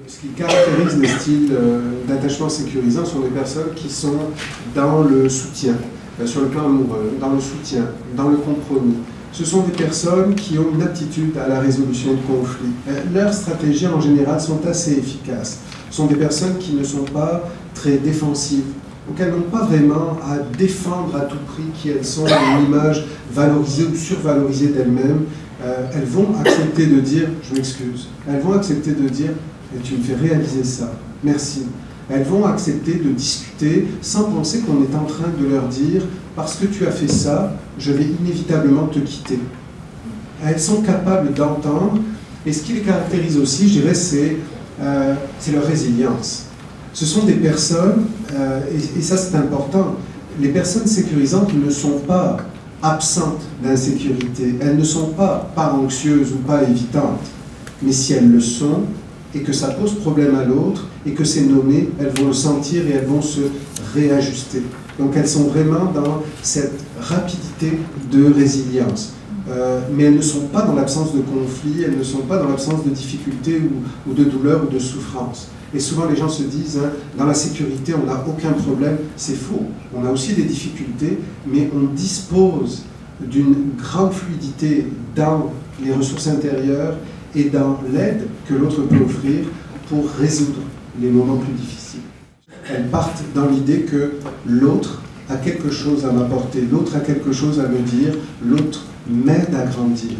Ce qui caractérise les styles d'attachement sécurisant sont des personnes qui sont dans le soutien, sur le plan amoureux, dans le soutien, dans le compromis. Ce sont des personnes qui ont une aptitude à la résolution de conflits. Leurs stratégies en général sont assez efficaces. Ce sont des personnes qui ne sont pas très défensives. Donc elles n'ont pas vraiment à défendre à tout prix qui elles sont, une image valorisée ou survalorisée d'elles-mêmes. Elles vont accepter de dire « je m'excuse ». Elles vont accepter de dire « tu me fais réaliser ça, merci ». Elles vont accepter de discuter sans penser qu'on est en train de leur dire « parce que tu as fait ça, je vais inévitablement te quitter ». Elles sont capables d'entendre, et ce qui les caractérise aussi, je dirais, c'est leur résilience. Ce sont des personnes, et ça c'est important, les personnes sécurisantes ne sont pas absentes d'insécurité, elles ne sont pas anxieuses ou pas évitantes, mais si elles le sont, et que ça pose problème à l'autre, et que c'est nommé, elles vont le sentir et elles vont se réajuster. Donc elles sont vraiment dans cette rapidité de résilience. Mais elles ne sont pas dans l'absence de conflit, elles ne sont pas dans l'absence de difficultés ou de douleur ou de souffrance. Et souvent les gens se disent, hein, dans la sécurité on n'a aucun problème, c'est faux. On a aussi des difficultés, mais on dispose d'une grande fluidité dans les ressources intérieures et dans l'aide que l'autre peut offrir pour résoudre les moments plus difficiles. Elles partent dans l'idée que l'autre a quelque chose à m'apporter, l'autre a quelque chose à me dire, l'autre m'aide à grandir.